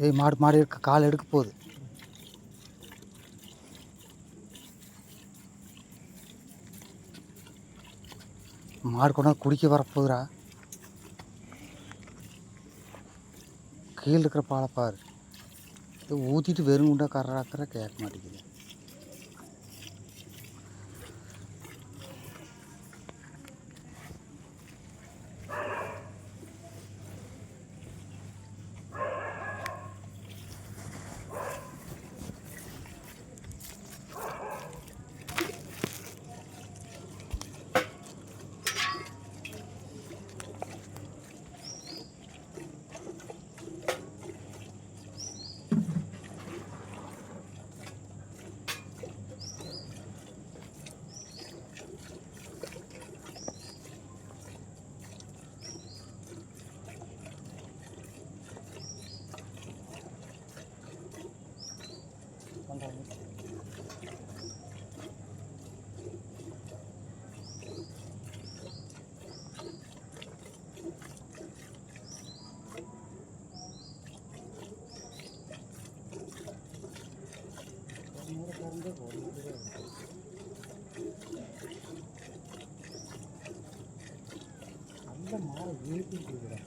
ஏய் மாடு மாடு இருக்க கால் எடுக்க போகுது. மாடு கொண்டா குடிக்க வரப்போகுதுரா. கீழே இருக்கிற பாலை பாரு. ஊற்றிட்டு வெறுங்குண்டா கர்றாக்கிற கேட்க மாட்டேங்குது. நல்ல மாலை ஏற்றி கொடுக்குறேன்.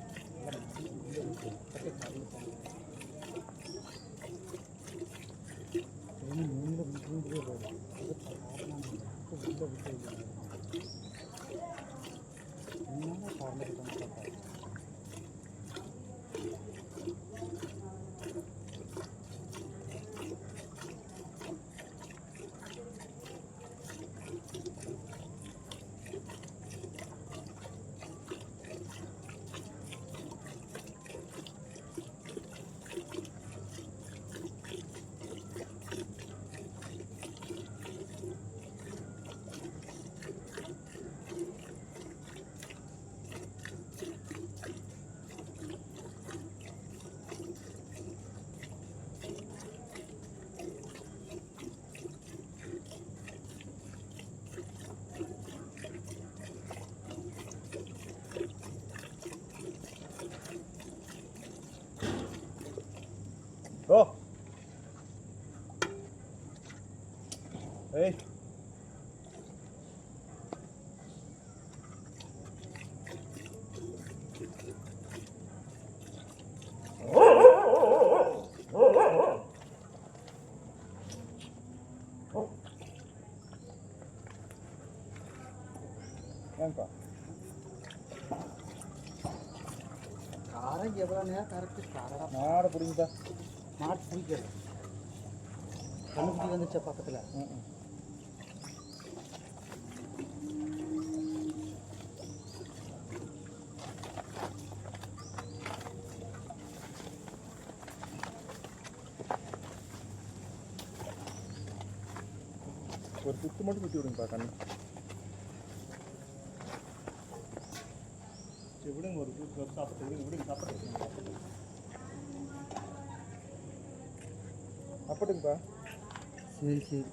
Oh. Hey. Yanka. காரை எவ்வளோ நேரம் கரெக்டு காரடா மாடு பிடிங்கதா. மாட்டு பிடிக்கல. கண்ணுக்குட்டி வந்துச்சா பக்கத்தில். ஒரு குத்து மட்டும் குத்தி விடுங்கப்பா கண்ணு. விடுங்க ஒரு சாப்பிட்டு விடுங்க சாப்பிட்டு அப்படிங்கப்பா. சரி சரி.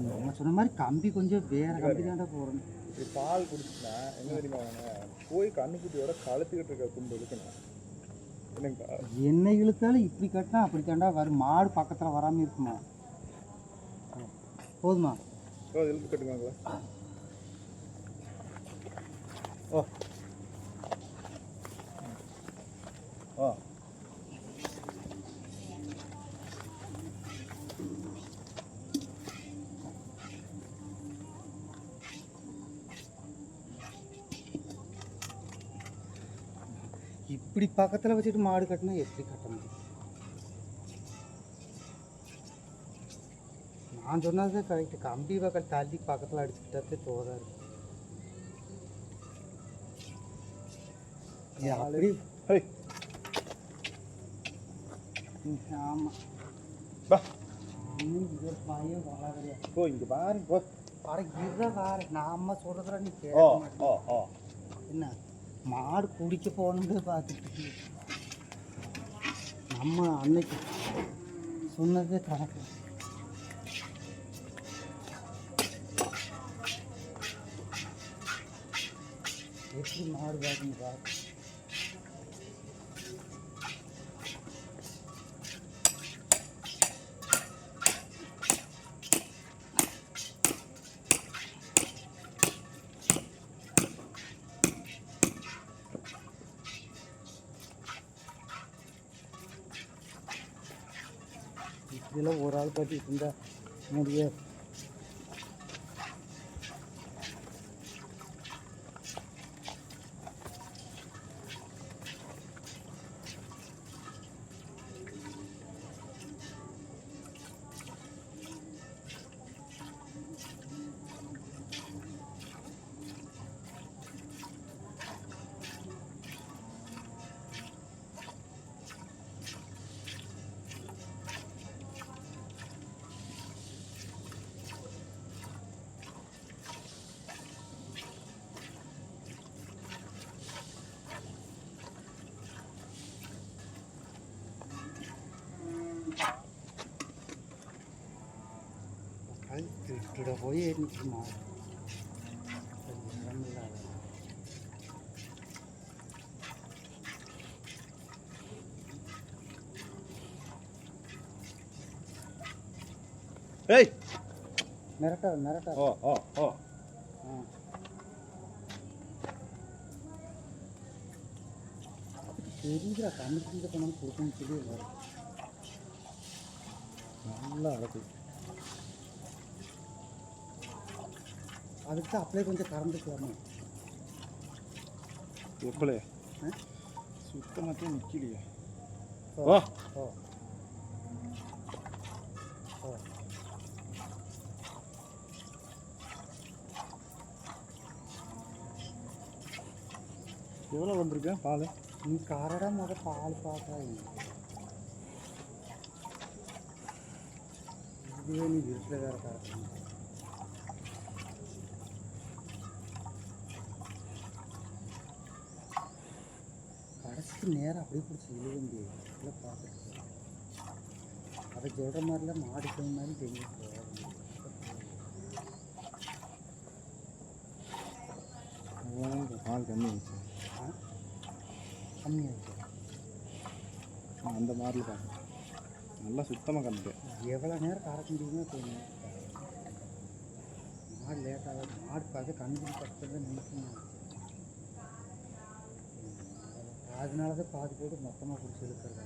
நம்ம சொன்ன மாதிரி கம்பி கொஞ்சம் வேறு கம்பி தாண்டா போகிறோம். இப்படி பால் குடிச்சுன்னா என்ன தெரியுமா போய் கண்ணுக்குட்டியோட கழுத்துக்கிட்டு இருக்க குண்டு இழுக்கணும். என்னங்கப்பா என்ன இழுத்தாலும் இப்படி கட்டினா அப்படி தாண்டா வரும். மாடு பக்கத்தில் வராமல் இருக்குமா? போதுமா? இழுத்து கட்டுவாங்களா? ஓ ஓ இப்படி பக்கத்தில் வச்சுட்டு மாடு கட்டினா எப்படி கட்ட முடியும்? நான் சொன்னது கரெக்டு. கம்பி பக்கம் தள்ளி பக்கத்தில் அடிச்சுக்கிட்டே தோதா இருக்கு. அப்படி ஆமாம் பயம் வராது. ஓ இங்கே பாருங்க. பாரு இருற வாரு நாம சொல்கிறதா நீ கேட்க மாட்டேன். என்ன மாடு குடிக்க போகணுன்னு பார்த்துட்டு நம்ம அன்னைக்கு சொன்னதே கணக்கு. எப்படி மாடு பார்க்கணும் பார்க்க. இப்படிலாம் ஒரு ஆள் பார்த்துட்டு இருந்தா முடியாது. திருட்டுட போய் நிற்குமா இடமில்லாத. ஏய் மிரட்டாது மிரட்டாது. ஓ ஓ ஓ தெரியுதா கண்ணுக்கு கொண்டாந்து கொடுக்கணும்னு சொல்லி வரும். நல்லா அடக்கு. அதுக்கு தான் அப்படியே கொஞ்சம் கறந்துக்கலாமா? எப்பளே சுத்தமாக நிற்கலையே. ஓ ஓ ஓ ஓ எவ்வளோ வந்திருக்கேன் பால்? நீ கரடா பால் பார்க்காதீங்க. இதுவே நீ வீட்டில் வேறு கறக்கணும். கடைசிக்கு நேரம் அப்படியே பிடிச்சி இழுக முடியாது. இல்லை பார்த்துட்டு அதை சொல்கிற மாதிரிலாம் மாடு போய் மாதிரி தெரியும். பால் கம்மி ஆயிடுச்சு. கம்மியாகிடுச்சு. அந்த மாதிரில பார்க்குறேன். நல்லா சுத்தமாக கறந்துட்டேன். எவ்வளோ நேரம் கறக்க முடியுமோ தெரியும். மாடு லேட்டாக மாடு பார்த்து கண்ணு பக்கத்தில் நிற்கணும். அதனால தான் பாதி போட்டு மொத்தமாக பிடிச்சி இழுக்கிறது.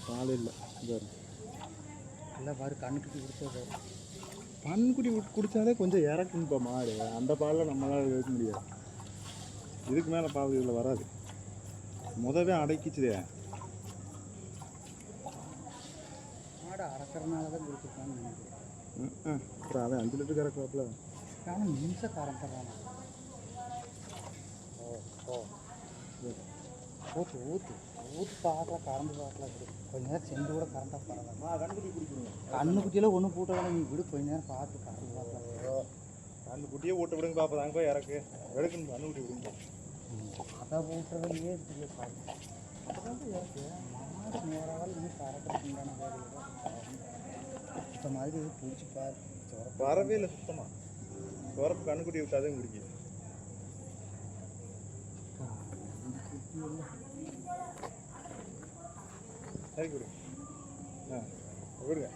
பால் இல்லை இல்லை பாரு கண்ணுக்குட்டி கொடுத்தது. பன்குட்டி குடித்தாலே கொஞ்சம் இறக்குங்கப்பா மாடு. அந்த பாலில் நம்மளால் வைக்க முடியாது. இதுக்கு மேலே பால் இதில் வராது. முதவே அடக்கிச்சுதே. மாடு அறக்கிறனால தான் கொடுத்துருக்கான்னு நினைக்கிறேன். அப்புறம் அவன் 5 லிட்டர் கறக்குவாப்பில். ஆனால் நிமிஷம் கறந்துடுறான். ஓ ஓ ஊற்று ஊற்று ஊற்று பார்க்கலாம். கறந்து பார்க்கலாம். விடு கொஞ்ச நேரம் சென்று கூட கறந்தால் பரவாயில்ல. கண்ணுக்குட்டி குடிக்கணும். கண்ணுக்குட்டியில் ஒன்றும் போட்டதால நீ விடு கொஞ்ச நேரம் பார்த்து கறந்து பார்க்கலாம். கண்ணுக்குட்டியே ஊட்ட விடுங்க பாப்பா. தாங்க போய் இறக்கு எடுக்கணும். கண்ணுக்குட்டி விடுங்க. அதான் ஊட்டுறதுலையே தெரிய பார்த்து அப்போதான் இருக்கு. மாடு நேராக இன்னும் கறக்கிறதுண்டான வேலையை இப்போ மாதிரி பிடிச்சி பாரு. வரவே இல்லை சுத்தமாக. சுரப்பு கண்ணுக்குட்டி விட்டாதே குடிக்குது. சரி கொடுங்க. விடுங்க.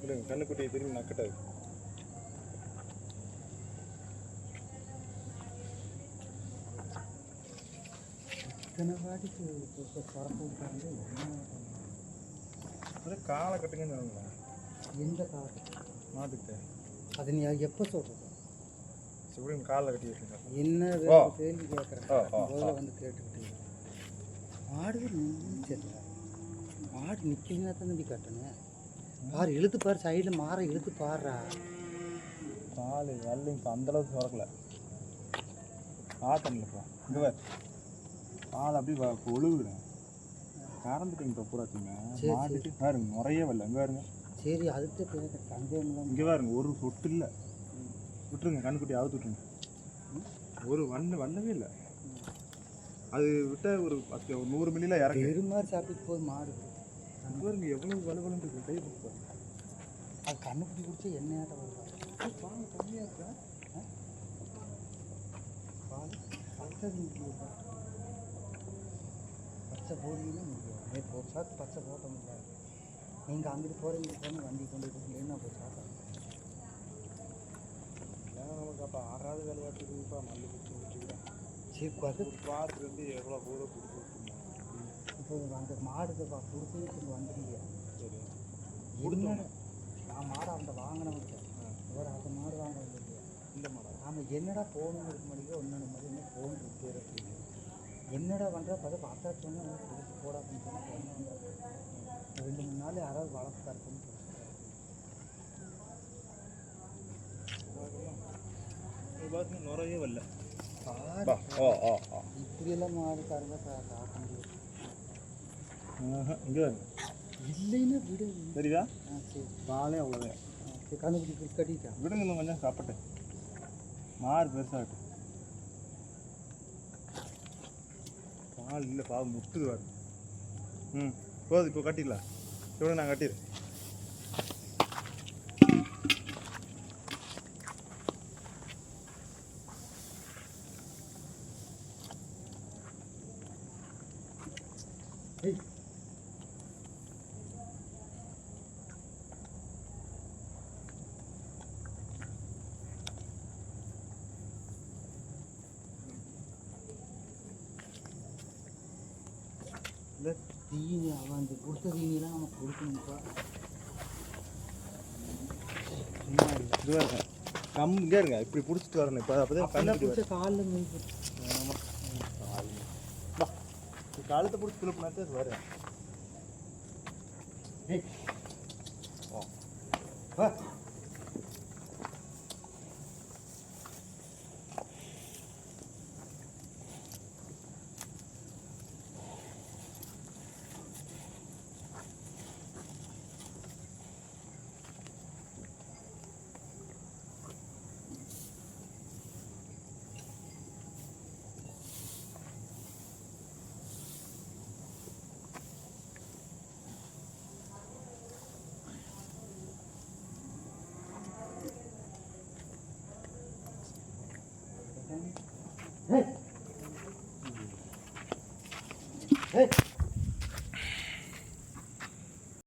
விடுங்க. கண்ணுக்குட்டியை திரும்பி நக்கட்டாது. இத்தனை வாடிக்கு குறப்பு விட்டாங்க. காலை கட்டுங்கன்னு சொல்லுங்களேன். எந்த காலத்து மாட்டுக்கிட்ட அது நீ எப்போ சொல்கிறது? சிவன் காலில் கட்டி வச்சுருக்கேன். என்ன கேள்வி கேட்குறேன். முதல்ல வந்து கேட்டுக்கிட்டு மாடு நின்றுச்சல. மாடு நிற்கலன்னா தான் தம்பி கட்டணும். பாரு இழுத்து பாரு. சைடில் மாற இழுத்து பாடுறா. பால் வெள்ளை இப்போ அந்தளவுக்கு சுரக்கல ஆட்டம்லப்பா இங்கே வேறு பால் அப்படியே ஒழுகுறேன் கறந்துட்டீங்க இப்போ பூராச்சிங்க சரி, மாட்டுக்கு பாருங்க முறையே வரல இங்கே பாருங்க சரி அதுக்கு பேர் சந்தேகம் இங்கே பாருங்க ஒரு சொட்டு இல்லை விட்டுருங்க கண்ணுக்குட்டி அவுத்து விட்டுருங்க ஒரு வண்ணவே இல்லை அது விட்டால் ஒரு 100 மில்லியில் இறக்கு பெருமாறு சாப்பிட்டு போய் மாடு இங்கே பாருங்க எவ்வளோ வலுவலுன்னு இருக்கு கை கொடுப்பா அது கண்ணுக்குட்டி குடிச்சா எண்ணெயாட்டம் வருவா பால் கம்மியாக இருக்கா பால் பச்சை முடியல பச்சை போடுறீங்கன்னா முடியும் நேற்று ஒரு சாத்து பச்சை போட்ட முடியாது நீங்கள் அங்கிட்டு போகிறீங்க போனால் வண்டி கொண்டு போகிறீங்கன்னா போய் சாப்பிட்றேன் நமக்கு அப்போ 6வது விளையாட்டுப்பா மல்லி குச்சி முடிச்சுக்கிறேன் சரி பார்த்து பாருக்கு வந்து எவ்வளோ கூட கொடுத்து இப்போ அந்த மாடுக்கு கொடுத்து கொஞ்சம் வந்துடுங்க சரி என்னோட நான் மாடை அந்த வாங்கினவங்க ஒரு அந்த மாடு வாங்கினது இல்லையா இந்த மாடா ஆமாம் என்னடா போகணும் இருக்க மாட்டேங்க ஒன்று மாதிரி என்ன ஃபோன் இருக்கு என்னடா பண்ணுற பார்த்து பார்த்தா சொன்னால் கொடுத்து போடா அப்படின்னு சொன்னால் ஒன்று வந்து 2-3 நாள் யாராவது வளர்த்து தரப்புன்னு சொல்லிட்டு நுறையே வரல இப்படியெல்லாம் மாடுக்காரங்க காட்ட முடியாது இங்கே இல்லைன்னா விடு சரிதா சரி பாலே அவ்வளோதான் கண்ணுக்குட்டி கட்டிட்டா விடுங்க இன்னும் கொஞ்சம் சாப்பிட்டேன் மாறு பெருசாகட்டு பால் இல்லை பால் முட்டுது வாரு போதும் இப்போ கட்டிடலாம் விட நான் கட்டிடுறேன் இல்லை தீனி அவன் அந்த கொடுத்த தீனிலாம் நம்ம கொடுக்கணும்ப்பா சும்மா இல்லை இதுவாக இருக்கேன் இங்கே இருங்க இப்படி பிடிச்சிட்டு வரணும் இப்போ அப்போ தான் கண்ணு பிடிச்ச காலில் மீன் ஆமாம் காலத்தை பிடிச்சி திருப்பினாத்தே அது வரும் வா Hey! Hey!